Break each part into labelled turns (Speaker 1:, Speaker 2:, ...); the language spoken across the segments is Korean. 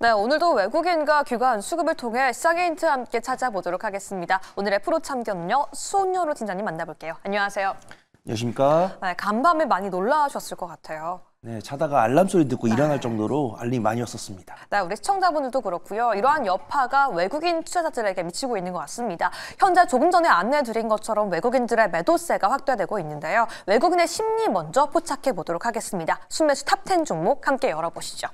Speaker 1: 네, 오늘도 외국인과 귀관 수급을 통해 시장의 힌트 함께 찾아보도록 하겠습니다. 오늘의 프로 참견은요, 수홍여로 팀장님 만나볼게요. 안녕하세요.
Speaker 2: 안녕하십니까?
Speaker 1: 네, 간밤에 많이 놀라셨을 것 같아요.
Speaker 2: 네, 자다가 알람 소리 듣고 일어날 정도로 알림이 많이 왔었습니다.
Speaker 1: 네, 우리 시청자분들도 그렇고요. 이러한 여파가 외국인 투자자들에게 미치고 있는 것 같습니다. 현재 조금 전에 안내드린 것처럼 외국인들의 매도세가 확대되고 있는데요. 외국인의 심리 먼저 포착해 보도록 하겠습니다. 순매수 탑10 종목 함께 열어보시죠.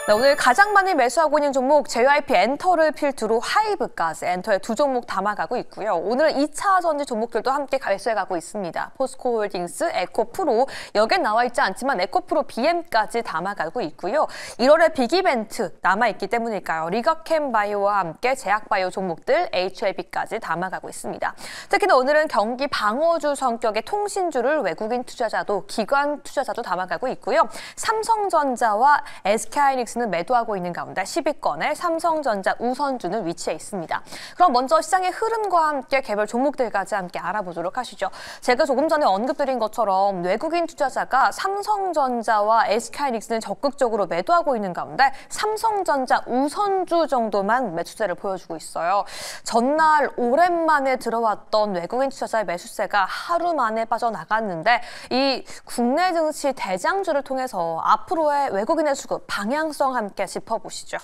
Speaker 1: 네, 오늘 가장 많이 매수하고 있는 종목 JYP 엔터를 필두로 하이브까지 엔터의 두 종목 담아가고 있고요. 오늘 2차 전지 종목들도 함께 매수해가고 있습니다. 포스코홀딩스, 에코프로, 여기에 나와 있지 않지만 에코프로 BM까지 담아가고 있고요. 1월에 빅이벤트 남아있기 때문일까요? 리거캠바이오와 함께 제약바이오 종목들 HLB까지 담아가고 있습니다. 특히나 오늘은 경기 방어주 성격의 통신주를 외국인 투자자도 기관 투자자도 담아가고 있고요. 삼성전자와 SK하이닉스 는 매도하고 있는 가운데 10위권에 삼성전자 우선주는 위치해 있습니다. 그럼 먼저 시장의 흐름과 함께 개별 종목들까지 함께 알아보도록 하시죠. 제가 조금 전에 언급드린 것처럼 외국인 투자자가 삼성전자와 SK하이닉스는 적극적으로 매도하고 있는 가운데 삼성전자 우선주 정도만 매수세를 보여주고 있어요. 전날 오랜만에 들어왔던 외국인 투자자의 매수세가 하루 만에 빠져나갔는데 이 국내 증시 대장주를 통해서 앞으로의 외국인의 수급 방향성 함께 짚어보시죠.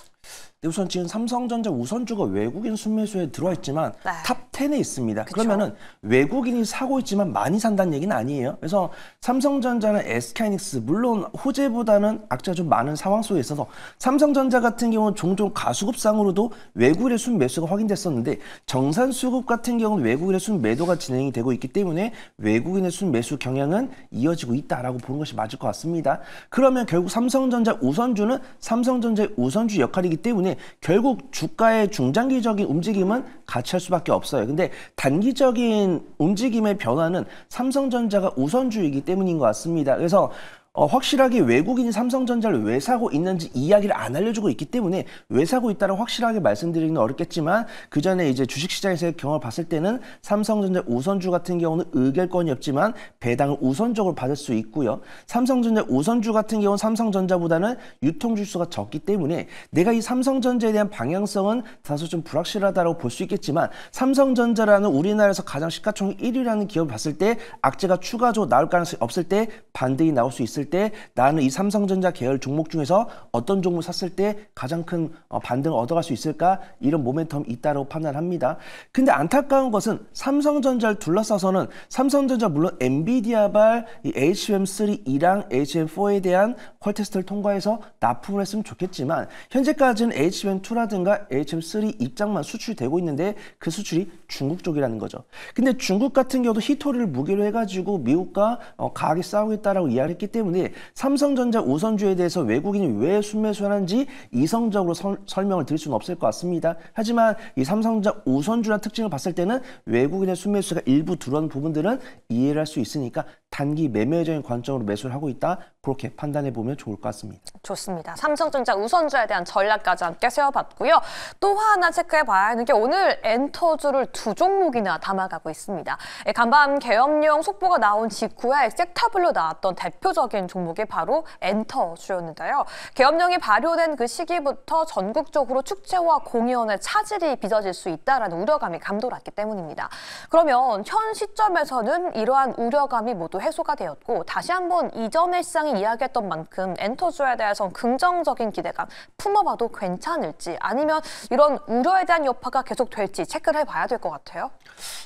Speaker 2: 네, 우선 지금 삼성전자 우선주가 외국인 순매수에 들어와 있지만
Speaker 1: 네.
Speaker 2: 탑10에 있습니다.
Speaker 1: 그쵸?
Speaker 2: 그러면은 외국인이 사고 있지만 많이 산다는 얘기는 아니에요. 그래서 삼성전자나 SK하이닉스 물론 호재보다는 악재가 좀 많은 상황 속에 있어서 삼성전자 같은 경우는 종종 가수급상으로도 외국인의 순매수가 확인됐었는데 정산수급 같은 경우는 외국인의 순매도가 진행이 되고 있기 때문에 외국인의 순매수 경향은 이어지고 있다라고 보는 것이 맞을 것 같습니다. 그러면 결국 삼성전자 우선주는 삼성전자의 우선주 역할이기 때문에 결국 주가의 중장기적인 움직임은 같이 할 수밖에 없어요. 근데 단기적인 움직임의 변화는 삼성전자가 우선주이기 때문인 것 같습니다. 그래서 확실하게 외국인이 삼성전자를 왜 사고 있는지 이야기를 안 알려주고 있기 때문에 왜 사고 있다고 확실하게 말씀드리기는 어렵겠지만 그 전에 이제 주식시장에서의 경험을 봤을 때는 삼성전자 우선주 같은 경우는 의결권이 없지만 배당을 우선적으로 받을 수 있고요. 삼성전자 우선주 같은 경우는 삼성전자보다는 유통주수가 적기 때문에 내가 이 삼성전자에 대한 방향성은 다소 좀 불확실하다고 볼 수 있겠지만 삼성전자라는 우리나라에서 가장 시가총액 1위라는 기업을 봤을 때 악재가 추가적으로 나올 가능성이 없을 때 반등이 나올 수 있을 때 나는 이 삼성전자 계열 종목 중에서 어떤 종목을 샀을 때 가장 큰 반등을 얻어갈 수 있을까? 이런 모멘텀이 있다고 판단합니다. 근데 안타까운 것은 삼성전자를 둘러싸서는 삼성전자 물론 엔비디아발 이 HBM3E랑 HBM4에 대한 퀄 테스트를 통과해서 납품을 했으면 좋겠지만 현재까지는 HBM2라든가 HBM3 입장만 수출이 되고 있는데 그 수출이 중국 쪽이라는 거죠. 근데 중국 같은 경우도 히토리를 무기로 해가지고 미국과 가하게 싸우겠다라고 이야기했기 때문에 삼성전자 우선주에 대해서 외국인이 왜 순매수하는지 이성적으로 설명을 드릴 수는 없을 것 같습니다. 하지만 이 삼성전자 우선주라는 특징을 봤을 때는 외국인의 순매수가 일부 들어오는 부분들은 이해를 할 수 있으니까 단기 매매적인 관점으로 매수를 하고 있다. 그렇게 판단해 보면 좋을 것 같습니다.
Speaker 1: 좋습니다. 삼성전자 우선주에 대한 전략까지 함께 세워봤고요. 또 하나 체크해 봐야 하는 게 오늘 엔터주를 두 종목이나 담아가고 있습니다. 간밤 계엄령 속보가 나온 직후에 섹터별로 나왔던 대표적인 종목이 바로 엔터주였는데요. 계엄령이 발효된 그 시기부터 전국적으로 축제와 공연의 차질이 빚어질 수 있다는 우려감이 감돌았기 때문입니다. 그러면 현 시점에서는 이러한 우려감이 모두 해소가 되었고 다시 한번 이전의 시장이 이야기했던 만큼 엔터주에 대해서는 긍정적인 기대감 품어봐도 괜찮을지 아니면 이런 우려에 대한 여파가 계속 될지 체크를 해봐야 될 것 같아요.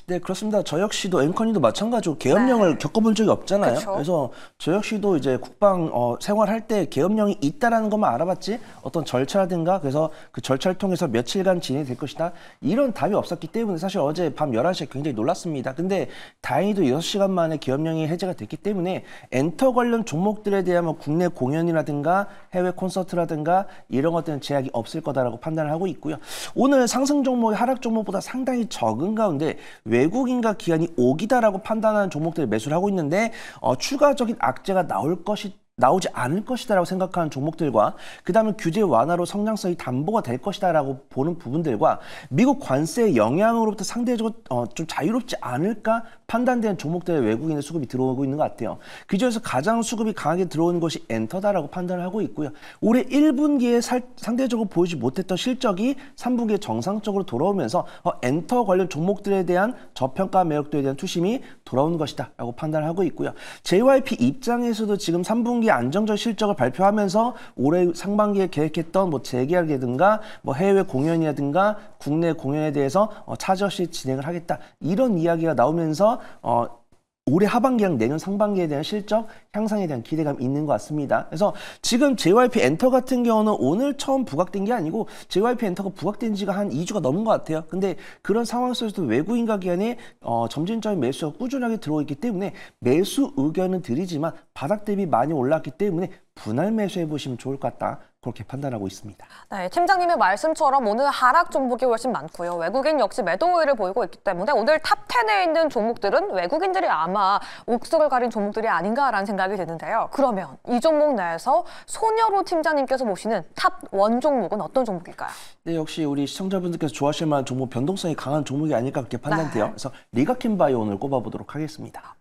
Speaker 2: 네, 그렇습니다. 저 역시도 앵커님도 마찬가지로 계엄령을 겪어본 적이 없잖아요.
Speaker 1: 그쵸?
Speaker 2: 그래서 저 역시도 이제 국방 생활할 때 계엄령이 있다라는 것만 알아봤지 어떤 절차라든가 그래서 그 절차를 통해서 며칠간 진행될 것이다 이런 답이 없었기 때문에 사실 어제 밤 11시에 굉장히 놀랐습니다. 근데 다행히도 6시간 만에 계엄령이 해제가 됐기 때문에 엔터 관련 종목들에 대한 뭐 국내 공연이라든가 해외 콘서트라든가 이런 것들은 제약이 없을 거다라고 판단을 하고 있고요. 오늘 상승 종목이 하락 종목보다 상당히 적은 가운데 외국인과 기관이 오기다라고 판단하는 종목들을 매수를 하고 있는데 추가적인 악재가 나오지 않을 것이다라고 생각하는 종목들과 그 다음에 규제 완화로 성장성이 담보가 될 것이다라고 보는 부분들과 미국 관세의 영향으로부터 상대적으로 좀 자유롭지 않을까 판단된 종목들의 외국인의 수급이 들어오고 있는 것 같아요. 그중에서 가장 수급이 강하게 들어오는 것이 엔터다라고 판단을 하고 있고요. 올해 1분기에 상대적으로 보이지 못했던 실적이 3분기에 정상적으로 돌아오면서 엔터 관련 종목들에 대한 저평가 매력도에 대한 투심이 돌아오는 것이다 라고 판단을 하고 있고요. JYP 입장에서도 지금 3분기 안정적 실적을 발표하면서 올해 상반기에 계획했던 재계약이라든가 해외 공연이라든가 국내 공연에 대해서 차질 없이 진행을 하겠다 이런 이야기가 나오면서 올해 하반기랑 내년 상반기에 대한 실적 향상에 대한 기대감이 있는 것 같습니다. 그래서 지금 JYP 엔터 같은 경우는 오늘 처음 부각된 게 아니고 JYP 엔터가 부각된 지가 한 2주가 넘은 것 같아요. 근데 그런 상황 속에서도 외국인과 기관에 점진적인 매수가 꾸준하게 들어오고 있기 때문에 매수 의견은 드리지만 바닥 대비 많이 올랐기 때문에 분할 매수해 보시면 좋을 것 같다. 그렇게 판단하고 있습니다.
Speaker 1: 네, 팀장님의 말씀처럼 오늘 하락 종목이 훨씬 많고요. 외국인 역시 매도 우위를 보이고 있기 때문에 오늘 탑 10에 있는 종목들은 외국인들이 아마 옥석을 가린 종목들이 아닌가라는 생각이 드는데요. 그러면 이 종목 내에서 손여로 팀장님께서 보시는 탑 1 종목은 어떤 종목일까요?
Speaker 2: 네, 역시 우리 시청자분들께서 좋아하실 만한 종목, 변동성이 강한 종목이 아닐까 그렇게 판단돼요. 네. 그래서 리가켄바이오 오늘 꼽아보도록 하겠습니다.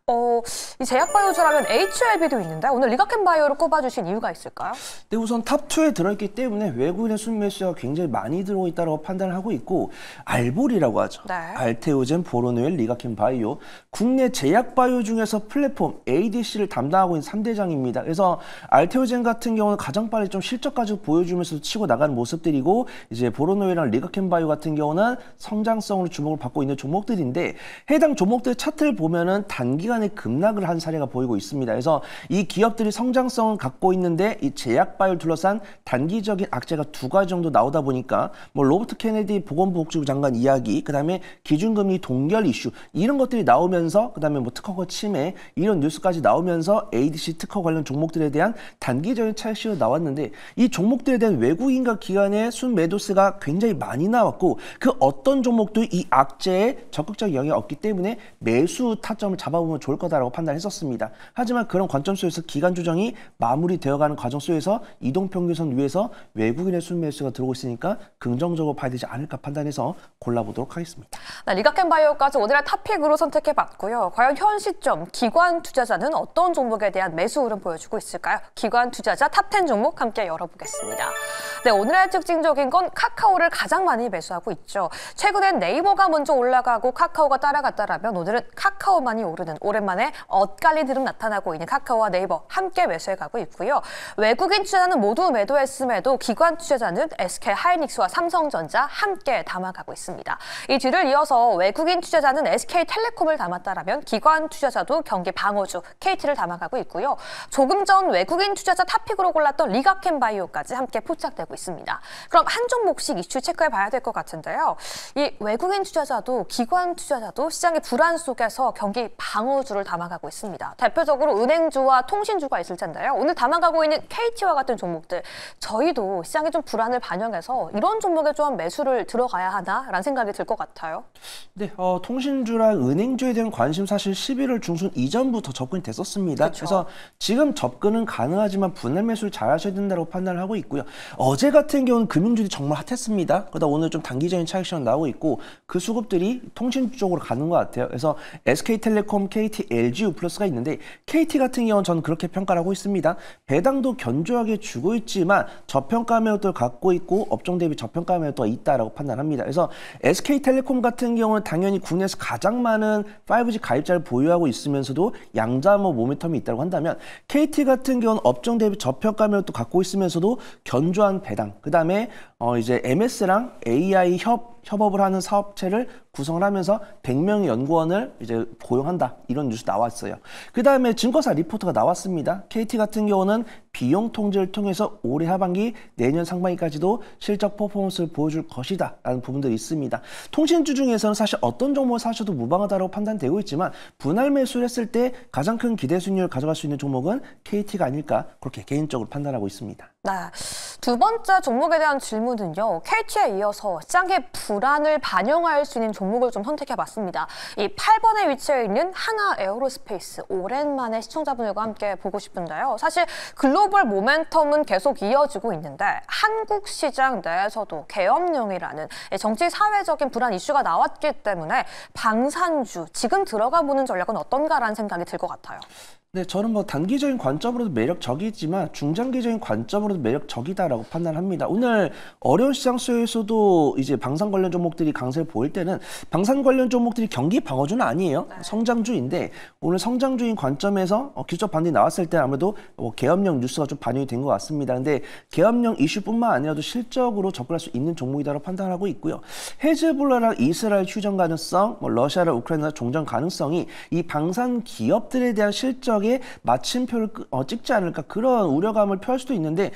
Speaker 1: 이 제약바이오주라면 HLB도 있는데 오늘 리가켄바이오를 꼽아주신 이유가 있을까요?
Speaker 2: 네, 우선 탑2에 들어있기 때문에 외국인의 순매수가 굉장히 많이 들어오고 있다고 판단을 하고 있고 알볼이라고 하죠. 네. 알테오젠, 보로노엘, 리가켄바이오 국내 제약바이오 중에서 플랫폼 ADC를 담당하고 있는 3대장입니다. 그래서 알테오젠 같은 경우는 가장 빨리 좀 실적까지 보여주면서 치고 나가는 모습들이고 이제 보로노엘이랑 리가켄바이오 같은 경우는 성장성으로 주목을 받고 있는 종목들인데 해당 종목들의 차트를 보면은 단기간에 급락을 한 사례가 보이고 있습니다. 그래서 이 기업들이 성장성을 갖고 있는데 이 제약바이오를 둘러싼 단기적인 악재가 2가지 정도 나오다 보니까 로버트 케네디 보건복지부 장관 이야기, 그다음에 기준금리 동결 이슈 이런 것들이 나오면서 그다음에 특허권 침해 이런 뉴스까지 나오면서 ADC 특허 관련 종목들에 대한 단기적인 차익실로 나왔는데 이 종목들에 대한 외국인과 기관의 순매도세가 굉장히 많이 나왔고 그 어떤 종목도 이 악재에 적극적 영향이 없기 때문에 매수 타점을 잡아보면 좋을 거다라고 판단했었습니다. 하지만 그런 관점 속에서 기간 조정이 마무리되어가는 과정 속에서 이동평균선 위에서 외국인의 순매수가 들어오고 있으니까 긍정적으로 봐야 되지 않을까 판단해서 골라보도록 하겠습니다.
Speaker 1: 네, 리가켄바이오까지 오늘의 탑픽으로 선택해봤고요. 과연 현 시점 기관 투자자는 어떤 종목에 대한 매수 흐름 보여주고 있을까요? 기관 투자자 탑10 종목 함께 열어보겠습니다. 네, 오늘의 특징적인 건 카카오를 가장 많이 매수하고 있죠. 최근엔 네이버가 먼저 올라가고 카카오가 따라갔다라면 오늘은 카카오만이 오르는 오랜만에 엇갈린 흐름 나타나고 있는 카카오와 네이버 함께 매수해가고 있고요. 외국인 투자자는 모두 매도했음에도 기관 투자자는 SK하이닉스와 삼성전자 함께 담아가고 있습니다. 이 뒤를 이어서 외국인 투자자는 SK텔레콤을 담았다라면 기관 투자자도 경기 방어주 KT를 담아가고 있고요. 조금 전 외국인 투자자 탑픽으로 골랐던 리가켄바이오까지 함께 포착되고 있습니다. 그럼 한 종목씩 이슈 체크해 봐야 될 것 같은데요. 이 외국인 투자자도 기관 투자자도 시장의 불안 속에서 경기 방어주를 담아가고 있습니다. 대표적으로 은행주와 통신주가 있을 텐데요. 오늘 담아가고 있는 KT와 같은 종목들, 저희도 시장의 좀 불안을 반영해서 이런 종목에 좀 매수를 들어가야 하나라는 생각이 들 것 같아요.
Speaker 2: 네, 통신주랑 은행주에 대한 관심 사실 11월 중순 이전부터 접근이 됐었습니다. 그렇죠. 그래서 지금 접근은 가능하지만 분할 매수를 잘 하셔야 된다고 판단을 하고 있고요. 어제 같은 경우는 금융주들이 정말 핫했습니다. 그러다 오늘 좀 단기적인 차익 시장 나오고 있고 그 수급들이 통신주 쪽으로 가는 것 같아요. 그래서 SK텔레콤, KT, LG U+가 있는데 KT 같은 경우는 저는 그렇게 평가를 하고 있습니다. 배당도 견조하게 주고 있지만 저평가 매력도를 갖고 있고 업종 대비 저평가 매력도가 있다라고 판단합니다. 그래서 SK텔레콤 같은 경우는 당연히 국내에서 가장 많은 5G 가입자를 보유하고 있으면서도 양자모 모멘텀이 있다고 한다면 KT 같은 경우는 업종 대비 저평가 매력도 갖고 있으면서도 견조한 배당, 그다음에 이제 MS랑 AI 협업을 하는 사업체를 구성을 하면서 100명의 연구원을 이제 고용한다. 이런 뉴스 나왔어요. 그 다음에 증권사 리포트가 나왔습니다. KT 같은 경우는 비용 통제를 통해서 올해 하반기, 내년 상반기까지도 실적 퍼포먼스를 보여줄 것이다. 라는 부분들이 있습니다. 통신주 중에서는 사실 어떤 종목을 사셔도 무방하다고 판단되고 있지만 분할 매수를 했을 때 가장 큰 기대 수익률을 가져갈 수 있는 종목은 KT가 아닐까 그렇게 개인적으로 판단하고 있습니다.
Speaker 1: 네, 두 번째 종목에 대한 질문은요. KT에 이어서 시장의 불안을 반영할 수 있는 종목을 좀 선택해봤습니다. 이 8번에 위치해 있는 하나 에어로스페이스, 오랜만에 시청자분들과 함께 보고 싶은데요. 사실 글로벌 모멘텀은 계속 이어지고 있는데 한국 시장 내에서도 계엄령이라는 정치 사회적인 불안 이슈가 나왔기 때문에 방산주, 지금 들어가 보는 전략은 어떤가라는 생각이 들 것 같아요.
Speaker 2: 네, 저는 뭐 단기적인 관점으로도 매력적이지만 중장기적인 관점으로도 매력적이다라고 판단합니다. 오늘 어려운 시장 속에서도 이제 방산 관련 종목들이 강세를 보일 때는 방산 관련 종목들이 경기 방어주는 아니에요. 성장주인데 오늘 성장주인 관점에서 기술적 반등이 나왔을 때 아무래도 계엄령 뉴스가 좀 반영이 된 것 같습니다. 근데 계엄령 이슈뿐만 아니라도 실적으로 접근할 수 있는 종목이다라고 판단하고 있고요. 헤즈볼라랑 이스라엘 휴전 가능성, 러시아랑 우크라이나 종전 가능성이 이 방산 기업들에 대한 실적에 마침표를 찍지 않을까 그런 우려감을 표할 수도 있는데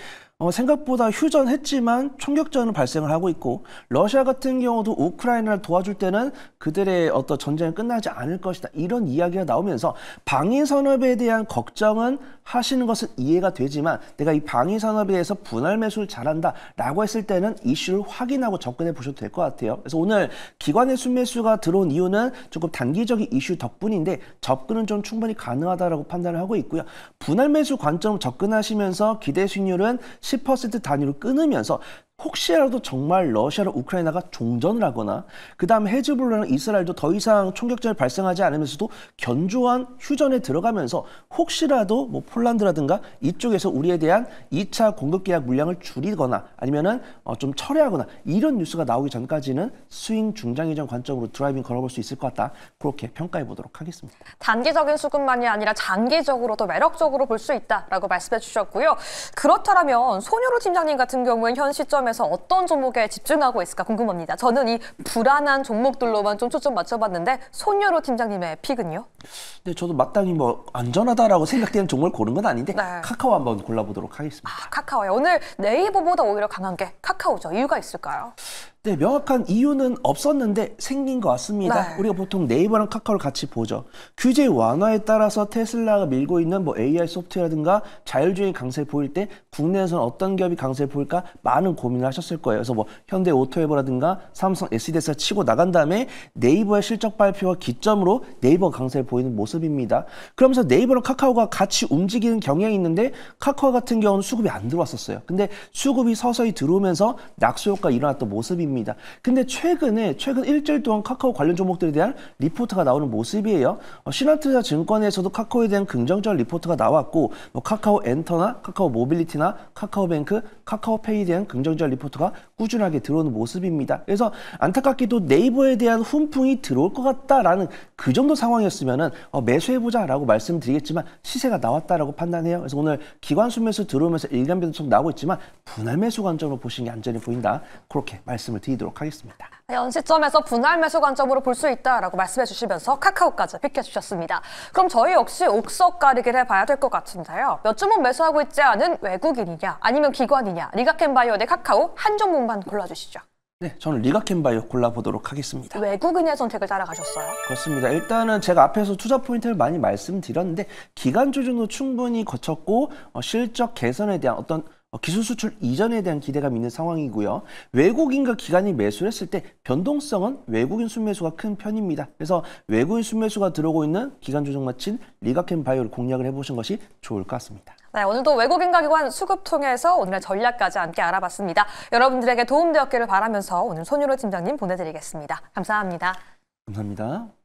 Speaker 2: 생각보다 휴전했지만 총격전을 발생을 하고 있고 러시아 같은 경우도 우크라이나를 도와줄 때는 그들의 어떤 전쟁이 끝나지 않을 것이다. 이런 이야기가 나오면서 방위산업에 대한 걱정은 하시는 것은 이해가 되지만 내가 이 방위산업에 대해서 분할 매수를 잘한다 라고 했을 때는 이슈를 확인하고 접근해 보셔도 될 것 같아요. 그래서 오늘 기관의 순매수가 들어온 이유는 조금 단기적인 이슈 덕분인데 접근은 좀 충분히 가능하다라고 판단을 하고 있고요. 분할 매수 관점 접근하시면서 기대 수익률은 10% 단위로 끊으면서 혹시라도 정말 러시아랑 우크라이나가 종전을 하거나 그 다음에 헤즈볼라랑 이스라엘도 더 이상 총격전이 발생하지 않으면서도 견조한 휴전에 들어가면서 혹시라도 뭐 폴란드라든가 이쪽에서 우리에 대한 2차 공급 계약 물량을 줄이거나 아니면은 좀 철회하거나 이런 뉴스가 나오기 전까지는 스윙 중장기적 관점으로 드라이빙 걸어볼 수 있을 것 같다. 그렇게 평가해 보도록 하겠습니다.
Speaker 1: 단기적인 수급만이 아니라 장기적으로도 매력적으로 볼 수 있다라고 말씀해 주셨고요. 그렇다면 손유로 팀장님 같은 경우는 현 시점에 어떤 종목에 집중하고 있을까 궁금합니다. 저는 이 불안한 종목들로만 좀 초점 맞춰봤는데 손유로 팀장님의 픽은요?
Speaker 2: 네, 저도 마땅히 뭐 안전하다라고 생각되는 종목을 고른 건 아닌데
Speaker 1: 네.
Speaker 2: 카카오 한번 골라보도록 하겠습니다.
Speaker 1: 카카오요. 오늘 네이버보다 오히려 강한 게 카카오죠. 이유가 있을까요?
Speaker 2: 네, 명확한 이유는 없었는데 생긴 것 같습니다.
Speaker 1: 네.
Speaker 2: 우리가 보통 네이버랑 카카오를 같이 보죠. 규제 완화에 따라서 테슬라가 밀고 있는 뭐 AI 소프트웨어라든가 자율주행 강세 보일 때 국내에서는 어떤 기업이 강세 보일까 많은 고민을 하셨을 거예요. 그래서 뭐 현대 오토에버라든가 삼성 SDS가 치고 나간 다음에 네이버의 실적 발표와 기점으로 네이버 강세를 보이는 모습입니다. 그러면서 네이버랑 카카오가 같이 움직이는 경향이 있는데 카카오 같은 경우는 수급이 안 들어왔었어요. 근데 수급이 서서히 들어오면서 낙수 효과가 일어났던 모습입니다. 근데 최근 일주일 동안 카카오 관련 종목들에 대한 리포트가 나오는 모습이에요. 신한투자 증권에서도 카카오에 대한 긍정적 리포트가 나왔고 뭐 카카오 엔터나 카카오 모빌리티나 카카오뱅크, 카카오페이에 대한 긍정적 리포트가 꾸준하게 들어오는 모습입니다. 그래서 안타깝게도 네이버에 대한 훈풍이 들어올 것 같다라는 그 정도 상황이었으면은 매수해보자라고 말씀드리겠지만 시세가 나왔다라고 판단해요. 그래서 오늘 기관 순매수 들어오면서 일간 변동 나오고 있지만 분할 매수 관점으로 보시는 게 안전해 보인다. 그렇게 말씀을 드리도록 하겠습니다.
Speaker 1: 현 시점에서 분할 매수 관점으로 볼 수 있다라고 말씀해 주시면서 카카오까지 픽해 주셨습니다. 그럼 저희 역시 옥석 가리기를 해봐야 될 것 같은데요. 몇 주목 매수하고 있지 않은 외국인이냐 아니면 기관이냐 리가켄바이오 대 카카오 한 종목만 골라주시죠.
Speaker 2: 네, 저는 리가켄바이오 골라보도록 하겠습니다.
Speaker 1: 외국인의 선택을 따라가셨어요?
Speaker 2: 그렇습니다. 일단은 제가 앞에서 투자 포인트를 많이 말씀드렸는데 기간 조정도 충분히 거쳤고 실적 개선에 대한 어떤 기술 수출 이전에 대한 기대감이 있는 상황이고요. 외국인과 기관이 매수를 했을 때 변동성은 외국인 순매수가 큰 편입니다. 그래서 외국인 순매수가 들어오고 있는 기간 조정 마친 리가켄바이오를 공략을 해보신 것이 좋을 것 같습니다.
Speaker 1: 네, 오늘도 외국인과 기관 수급 통해서 오늘의 전략까지 함께 알아봤습니다. 여러분들에게 도움되었기를 바라면서 오늘 손유로 팀장님 보내드리겠습니다. 감사합니다.
Speaker 2: 감사합니다.